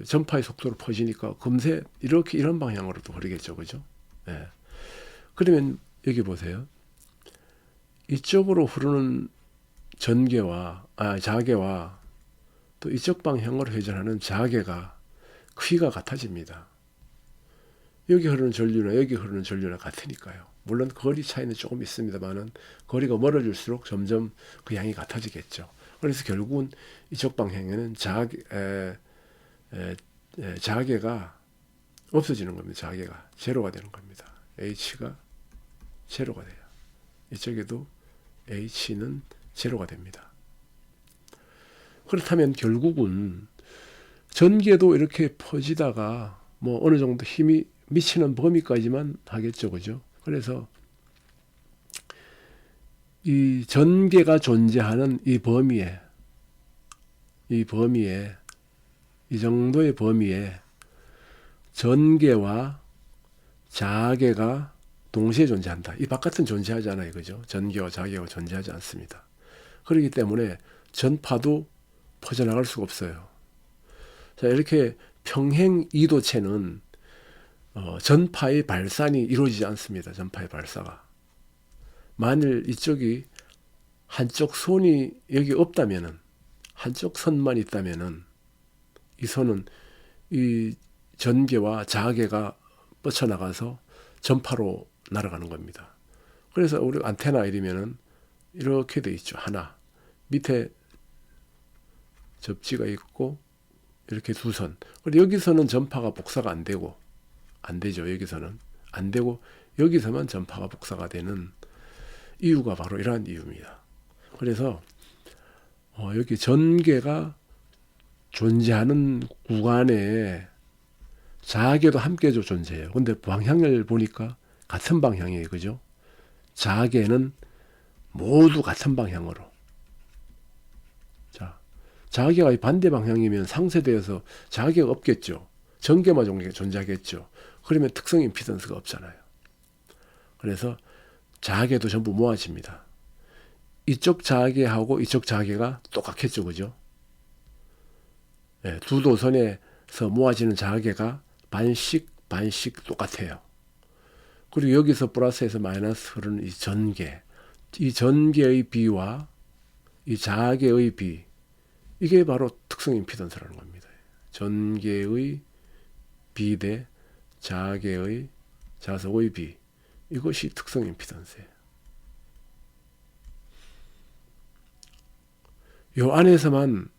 전파의 속도로 퍼지니까 금세 이렇게 이런 방향으로도 흐르겠죠. 그죠? 예. 그러면 여기 보세요. 이쪽으로 흐르는 자계와 또 이쪽 방향으로 회전하는 자계가 크기가 같아집니다. 여기 흐르는 전류나 여기 흐르는 전류나 같으니까요. 물론 거리 차이는 조금 있습니다만은 거리가 멀어질수록 점점 그 양이 같아지겠죠. 그래서 결국은 이쪽 방향에는 자계가 없어지는 겁니다. 자계가 제로가 되는 겁니다. H가 제로가 돼요. 이쪽에도 H는 제로가 됩니다. 그렇다면 결국은 전기에도 이렇게 퍼지다가 뭐 어느 정도 힘이 미치는 범위까지만 하겠죠. 그죠? 그래서 이 전개가 존재하는 이 정도의 범위에 전개와 자개가 동시에 존재한다. 이 바깥은 존재하지 않아요. 그죠? 전개와 자개가 존재하지 않습니다. 그렇기 때문에 전파도 퍼져나갈 수가 없어요. 자, 이렇게 평행 이도체는 전파의 발산이 이루어지지 않습니다. 전파의 발사가. 만일 이쪽이 한쪽 선이 여기 없다면은, 한쪽 선만 있다면은, 이 선은 이 전개와 자개가 뻗쳐나가서 전파로 날아가는 겁니다. 그래서 우리 안테나 이러면은 이렇게 돼 있죠. 하나. 밑에 접지가 있고, 이렇게 두 선. 그리고 여기서는 전파가 복사가 안 되죠. 여기서는. 안 되고, 여기서만 전파가 복사가 되는 이유가 바로 이러한 이유입니다. 그래서, 여기 전개가 존재하는 구간에 자계도 함께 존재해요. 근데 방향을 보니까 같은 방향이에요. 그죠? 자계는 모두 같은 방향으로. 자, 자계가 반대 방향이면 상쇄되어서 자계가 없겠죠. 전개만 존재하겠죠. 그러면 특성 임피던스가 없잖아요. 그래서 자계도 전부 모아집니다. 이쪽 자계하고 이쪽 자계가 똑같겠죠. 그죠? 네, 두 도선에서 모아지는 자계가 반씩 똑같아요. 그리고 여기서 플러스에서 마이너스 흐르는 이 전개의 비와 이 자계의 비, 이게 바로 특성 임피던스라는 겁니다. 전개의 비 대 자계의 자석의 비, 이것이 특성 임피던스예요. 요 안에서만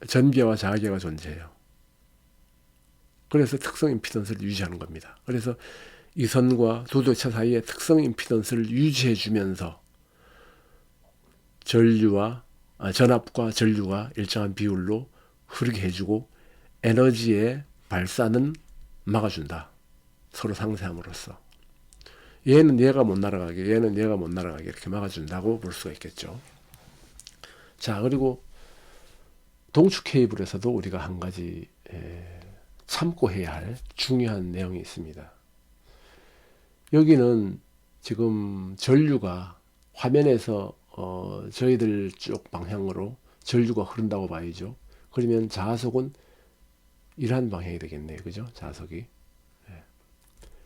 전개와 자계가 존재해요. 그래서 특성 임피던스를 유지하는 겁니다. 그래서 이 선과 두 도체 사이에 특성 임피던스를 유지해 주면서 전압과 전류가 일정한 비율로 흐르게 해주고 에너지의 발산은 막아준다. 서로 상쇄함으로써. 얘는 얘가 못 날아가게, 얘는 얘가 못 날아가게 이렇게 막아준다고 볼 수가 있겠죠. 자, 그리고 동축 케이블에서도 우리가 한 가지 참고해야 할 중요한 내용이 있습니다. 여기는 지금 전류가 화면에서 저희들 쪽 방향으로 전류가 흐른다고 봐야죠. 그러면 자석은 이러한 방향이 되겠네요. 그죠? 자석이.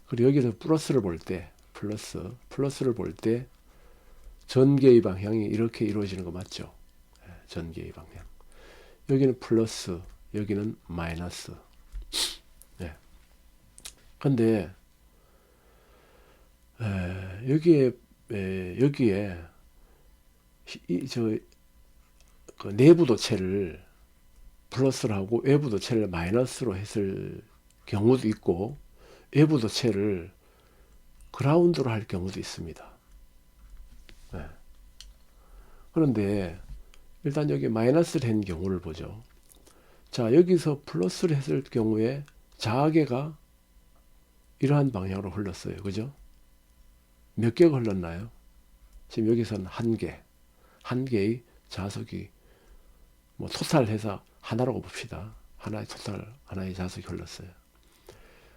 그리고 여기서 플러스를 볼 때, 플러스를 볼 때 전개의 방향이 이렇게 이루어지는 거 맞죠? 전개의 방향. 여기는 플러스, 여기는 마이너스. 네. 근데 여기에 그 내부 도체를 플러스로 하고 외부 도체를 마이너스로 했을 경우도 있고, 외부 도체를 그라운드로 할 경우도 있습니다. 네. 그런데 일단 여기 마이너스를 한 경우를 보죠. 자, 여기서 플러스를 했을 경우에 자계가 이러한 방향으로 흘렀어요. 그죠? 몇 개가 흘렀나요? 지금 여기서는 한 개의 자석이 뭐 토탈해서 하나라고 봅시다. 하나의 토탈, 하나의 자석이 흘렀어요.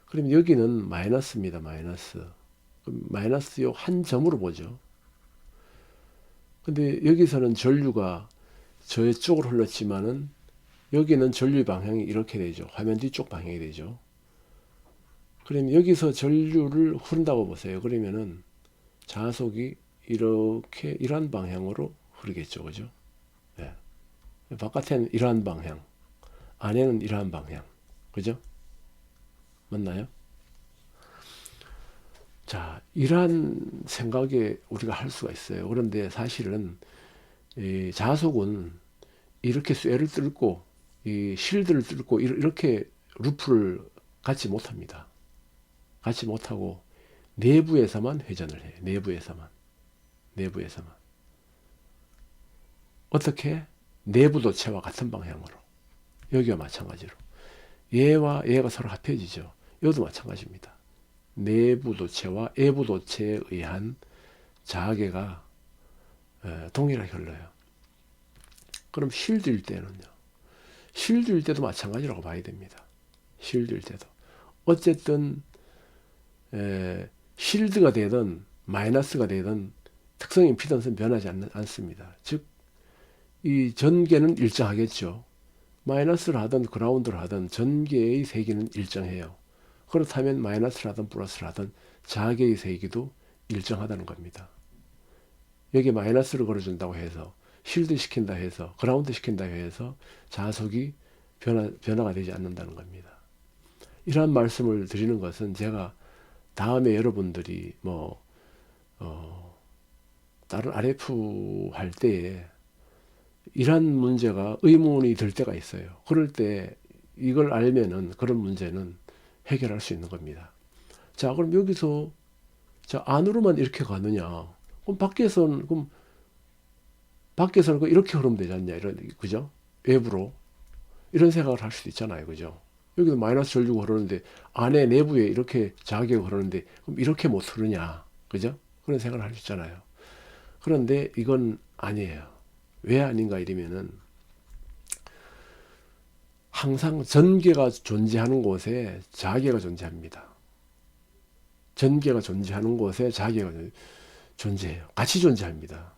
그럼 여기는 마이너스입니다. 마이너스. 그럼 마이너스 요 한 점으로 보죠. 근데 여기서는 전류가 저쪽으로 흘렀지만은 여기는 전류 방향이 이렇게 되죠. 화면 뒤쪽 방향이 되죠. 그럼 여기서 전류를 흐른다고 보세요. 그러면은 자석이 이렇게 이러한 방향으로 흐르겠죠. 그죠? 네. 바깥에는 이러한 방향, 안에는 이러한 방향. 그죠? 맞나요? 자, 이러한 생각에 우리가 할 수가 있어요. 그런데 사실은 이 자석은 이렇게 쇠를 뚫고 이 실드를 뚫고 이렇게 루프를 갖지 못합니다. 갖지 못하고 내부에서만 회전을 해요. 내부에서만. 내부에서만. 어떻게? 내부 도체와 같은 방향으로. 여기와 마찬가지로. 얘와 얘가 서로 합해지죠. 이것도 마찬가지입니다. 내부 도체와 외부 도체에 의한 자계가 동일하게 흘러요. 그럼 실드일 때는요. 실드일 때도 마찬가지라고 봐야 됩니다. 실드일 때도. 어쨌든 실드가 되든 마이너스가 되든 특성 임피던스는 변하지 않습니다. 즉, 이 전개는 일정하겠죠. 마이너스를 하든 그라운드를 하든 전개의 세기는 일정해요. 그렇다면 마이너스를 하든 플러스를 하든 자계의 세기도 일정하다는 겁니다. 여기에 마이너스를 걸어준다고 해서 실드 시킨다 해서 그라운드 시킨다 해서 자석이 변화가 되지 않는다는 겁니다. 이러한 말씀을 드리는 것은 제가 다음에 여러분들이 다른 RF 할 때에 이러한 문제가 의문이 들 때가 있어요. 그럴 때 이걸 알면은 그런 문제는 해결할 수 있는 겁니다. 자, 그럼 여기서 자, 안으로만 이렇게 가느냐? 그럼 밖에서는 이렇게 흐르면 되지 않냐? 그죠? 외부로. 이런 생각을 할 수도 있잖아요. 그죠? 여기도 마이너스 전류가 흐르는데 안에 내부에 이렇게 자기가 흐르는데 그럼 이렇게 못 흐르냐? 그죠? 그런 생각을 할 수 있잖아요. 그런데 이건 아니에요. 왜 아닌가 이러면은 항상 전개가 존재하는 곳에 자개가 존재합니다. 전개가 존재하는 곳에 자개가 존재해요. 같이 존재합니다.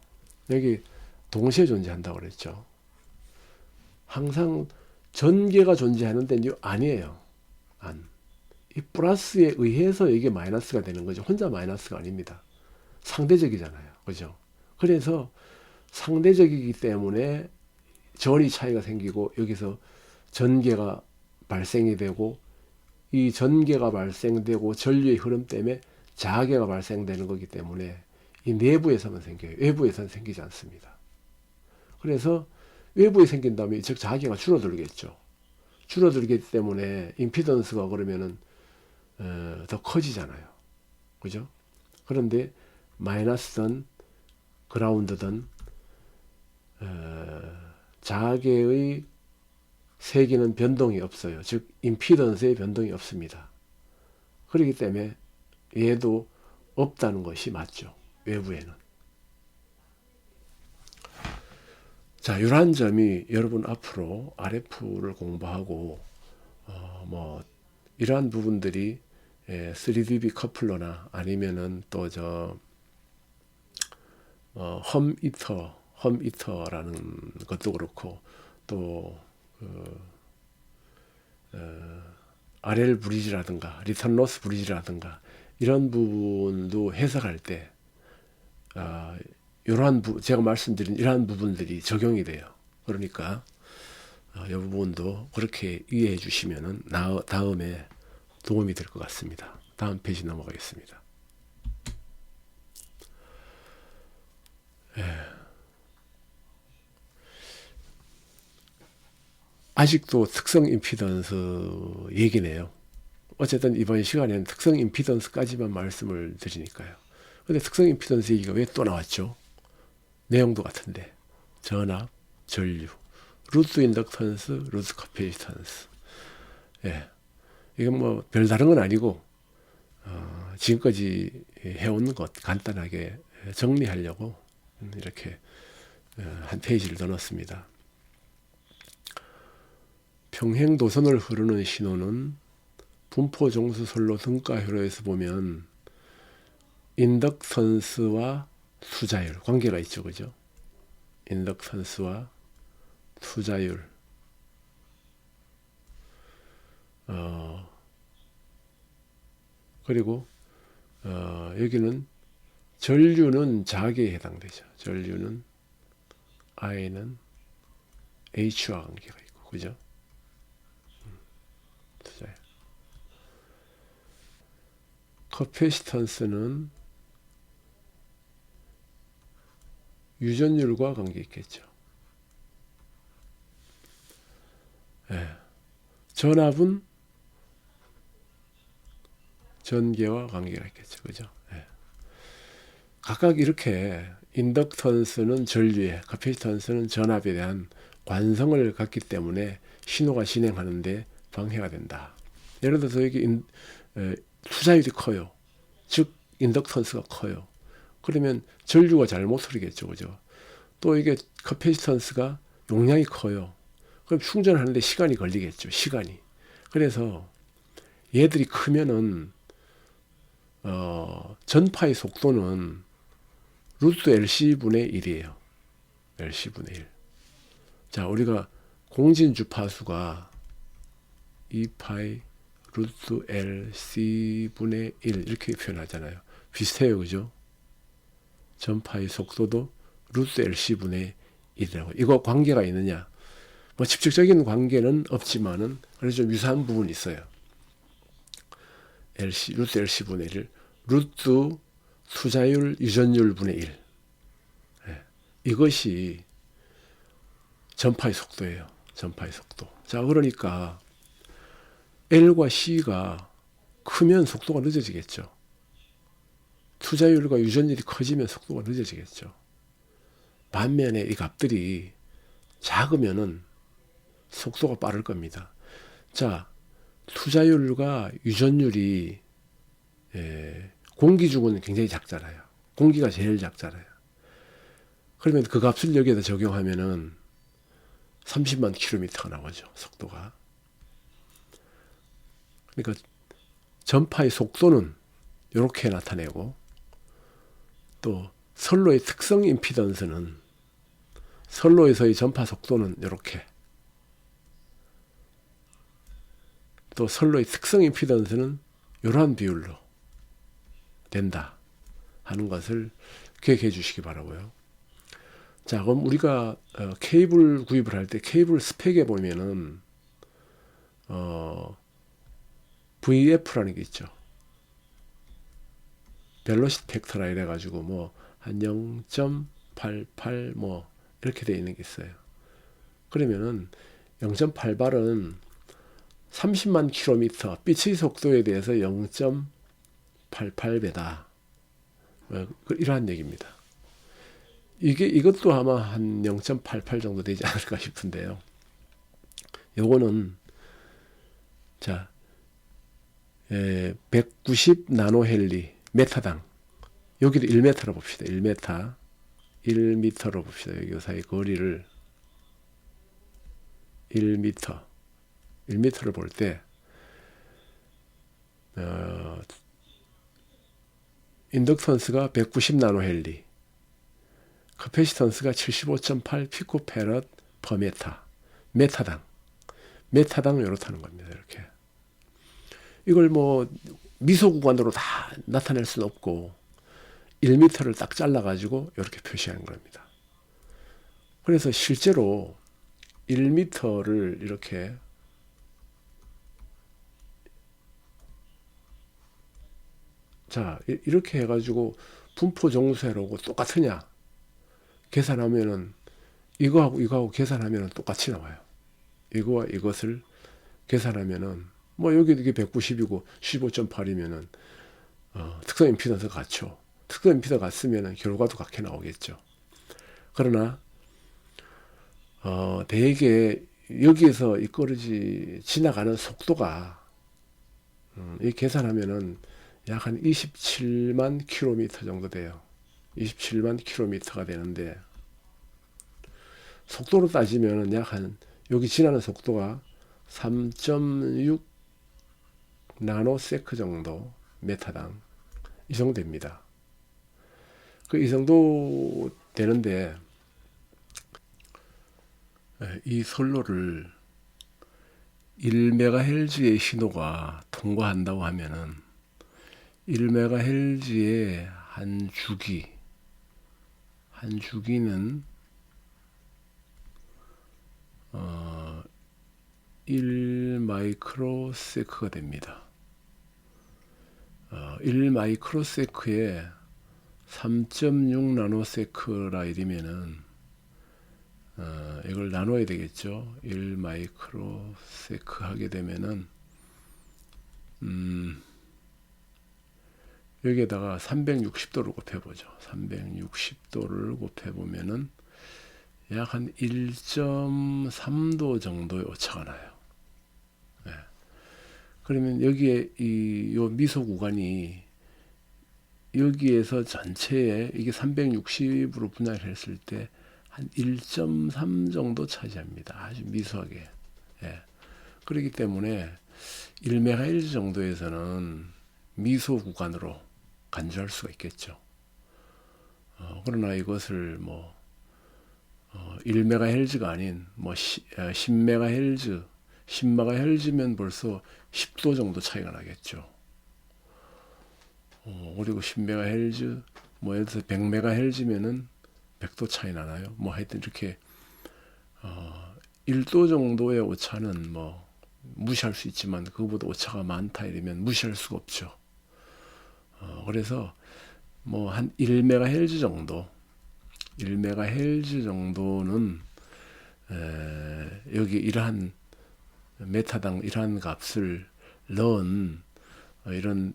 여기 동시에 존재한다고 그랬죠. 항상 전개가 존재하는데 아니에요. 이 플러스에 의해서 이게 마이너스가 되는 거죠. 혼자 마이너스가 아닙니다. 상대적이잖아요. 그죠? 그래서 상대적이기 때문에 전이 차이가 생기고 여기서 전개가 발생이 되고 이 전개가 발생되고 전류의 흐름 때문에 자개가 발생되는 거기 때문에 이 내부에서만 생겨요. 외부에서는 생기지 않습니다. 그래서 외부에 생긴다면 즉 자개가 줄어들겠죠. 줄어들기 때문에 임피던스가 그러면은 더 커지잖아요. 그죠? 그런데 마이너스든 그라운드든 자개의 세기는 변동이 없어요. 즉 임피던스의 변동이 없습니다. 그렇기 때문에 얘도 없다는 것이 맞죠. 외부에는. 자, 이러한 점이 여러분 앞으로 RF를 공부하고 이러한 부분들이 3dB 커플러나 아니면은 또 험이터라는 것도 그렇고 또 RL 브리지라든가 리턴 로스 브리지라든가 이런 부분도 해석할 때 이러한 제가 말씀드린 이러한 부분들이 적용이 돼요. 그러니까 이 부분도 그렇게 이해해 주시면은 다음에 도움이 될 것 같습니다. 다음 페이지 넘어가겠습니다. 아직도 특성 임피던스 얘기네요. 어쨌든 이번 시간에는 특성 임피던스까지만 말씀을 드리니까요. 근데 특성 임피던스 얘기가 왜 또 나왔죠? 내용도 같은데 전압, 전류, 루트 인덕턴스, 루트 카페시턴스. 예. 이건 뭐 별다른 건 아니고 지금까지 해온 것 간단하게 정리하려고 이렇게 한 페이지를 더 넣었습니다. 평행 도선을 흐르는 신호는 분포 정수 선로 등가효로에서 보면 인덕턴스와 투자율 관계가 있죠, 그죠? 인덕턴스와 투자율. 그리고 여기는 전류는 자기에 해당되죠. 전류는 I는 H와 관계가 있고, 그죠? 투자율. 커패시턴스는 유전율과 관계 있겠죠. 예. 전압은 전개와 관계가 있겠죠. 그죠? 예. 각각 이렇게 인덕턴스는 전류에, 카패시턴스는 전압에 대한 관성을 갖기 때문에 신호가 진행하는데 방해가 된다. 예를 들어서 여기 투자율이 커요. 즉 인덕턴스가 커요. 그러면 전류가 잘못 흐르겠죠. 그죠? 또 이게 카패시턴스가 용량이 커요. 그럼 충전하는데 시간이 걸리겠죠. 시간이. 그래서 얘들이 크면은 전파의 속도는 루트 LC분의 1이에요. LC분의 1. 자, 우리가 공진 주파수가 2파이 루트 LC분의 1 이렇게 표현하잖아요. 비슷해요. 그죠? 전파의 속도도 루트 LC분의 1이라고. 이거 관계가 있느냐? 뭐 직접적인 관계는 없지만은 그래서 좀 유사한 부분이 있어요. 루트 LC분의 1, 루트 투자율 유전율 분의 1. 네. 이것이 전파의 속도예요. 전파의 속도. 자, 그러니까 L과 C가 크면 속도가 늦어지겠죠. 투자율과 유전율이 커지면 속도가 늦어지겠죠. 반면에 이 값들이 작으면은 속도가 빠를 겁니다. 자, 투자율과 유전율이 공기중은 굉장히 작잖아요. 공기가 제일 작잖아요. 그러면 그 값을 여기에다 적용하면은 30만 킬로미터가 나오죠. 속도가. 그러니까 전파의 속도는 이렇게 나타내고 또 선로의 특성 임피던스는 선로에서의 전파 속도는 이렇게 또 선로의 특성 임피던스는 이러한 비율로 된다 하는 것을 기억해 주시기 바라고요. 자, 그럼 우리가 케이블 구입을 할 때 케이블 스펙에 보면은 VF라는 게 있죠. 벨로시티 팩터라 이래 가지고 뭐 한 0.88 뭐 이렇게 되어 있는 게 있어요. 그러면은 0.88은 30만 킬로미터 빛의 속도에 대해서 0.88배다. 이러한 얘기입니다. 이것도 아마 한 0.88 정도 되지 않을까 싶은데요. 요거는 자 190 나노헬리 메타당, 여기를 1m로 봅시다. 1m로 봅시다. 여기 사이 거리를 1m를 볼 때 인덕턴스가 190 나노헬리, 커패시턴스가 75.8 피코페럿 퍼 메타, 메타당 이렇다는 겁니다. 이렇게. 이걸 뭐 미소 구간으로 다 나타낼 수는 없고 1m를 딱 잘라가지고 이렇게 표시한 겁니다. 그래서 실제로 1m를 이렇게 자 이렇게 해가지고 분포 정수회로고 똑같으냐 계산하면은 이거하고 계산하면은 똑같이 나와요. 이거와 이것을 계산하면은 뭐 여기 이게 190이고 15.8이면은 특성 임피던스가 같죠. 특성 임피던스가 같으면은 결과도 같게 나오겠죠. 그러나 대개 여기에서 지나가는 속도가 이 계산하면은 약 한 27만 킬로미터 정도 돼요. 27만 킬로미터가 되는데 속도로 따지면은 여기 지나는 속도가 3.6 나노세크 정도, 메타당 이 정도 됩니다. 이 정도 되는데 이 선로를 1MHz의 신호가 통과한다고 하면은 1MHz의 한 주기는 1 마이크로세크가 됩니다. 1 마이크로세크에 3.6 나노세크라 이러면은 이걸 나눠야 되겠죠. 1 마이크로세크 하게 되면은 여기에다가 360도를 곱해보죠. 360도를 곱해보면은 약 한 1.3도 정도의 오차가 나요. 네. 그러면 여기에 요 미소 구간이 여기에서 전체에 이게 360으로 분할했을 때 한 1.3 정도 차지합니다. 아주 미소하게. 예. 그렇기 때문에 1MHz 정도에서는 미소 구간으로 간주할 수가 있겠죠. 그러나 이것을 1MHz가 아닌 10MHz, 10MHz면 벌써 10도 정도 차이가 나겠죠. 그리고 10MHz, 예를 들어서 100MHz면은 100도 차이 나나요? 하여튼 이렇게 1도 정도의 오차는 무시할 수 있지만 그거보다 오차가 많다 이러면 무시할 수가 없죠. 그래서 한 1MHz 정도, 1MHz 정도는 여기 이러한 메타당 이러한 값을 넣은 이런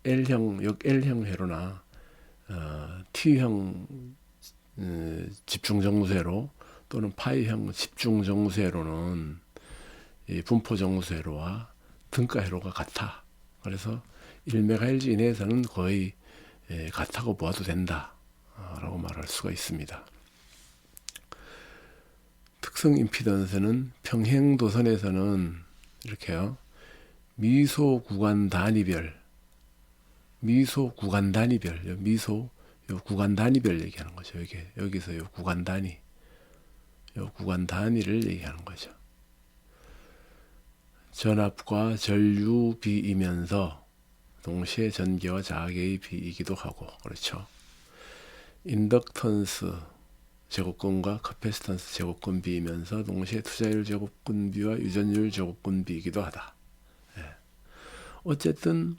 L형 회로나 T형 집중정수회로 또는 파이형 집중정수회로는 이 분포정수회로와 등가회로가 같아. 그래서 1MHz 이내에서는 거의 같다고 보아도 된다 라고 말할 수가 있습니다. 특성 임피던스는 평행도선에서는 이렇게요. 미소 구간 단위별 구간 단위별 얘기하는 거죠. 여기서 요 구간 단위를 얘기하는 거죠. 전압과 전류 비이면서 동시에 전기와 자객의 비이기도 하고, 그렇죠. 인덕턴스 제곱근과 커패시턴스 제곱근 비이면서 동시에 투자율 제곱근 비와 유전율 제곱근 비이기도 하다. 어쨌든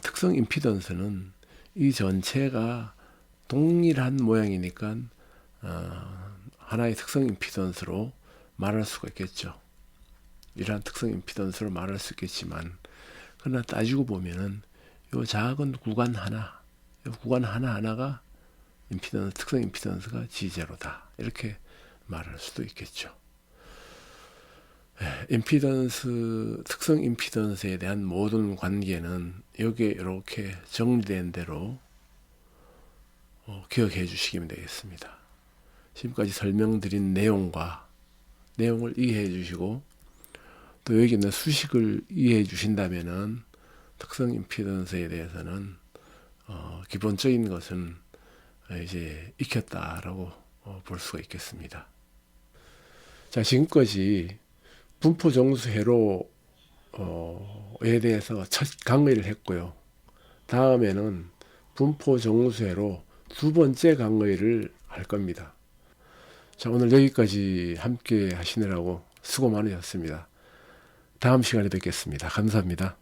특성 임피던스는 이 전체가 동일한 모양이니까 하나의 특성 임피던스로 말할 수가 있겠죠. 이러한 특성 임피던스로 말할 수 있겠지만, 그러나 따지고 보면은 요 작은 구간 하나하나가 특성 임피던스가 지제로다, 이렇게 말할 수도 있겠죠. 특성 임피던스에 대한 모든 관계는 여기에 이렇게 정리된 대로 기억해 주시면 되겠습니다. 지금까지 설명드린 내용을 이해해 주시고, 또 여기 있는 수식을 이해해 주신다면은 특성 임피던스에 대해서는 기본적인 것은 이제 익혔다라고 볼 수가 있겠습니다. 자, 지금까지 분포 정수 회로에 대해서 첫 강의를 했고요. 다음에는 분포 정수 회로 두 번째 강의를 할 겁니다. 자, 오늘 여기까지 함께 하시느라고 수고 많으셨습니다. 다음 시간에 뵙겠습니다. 감사합니다.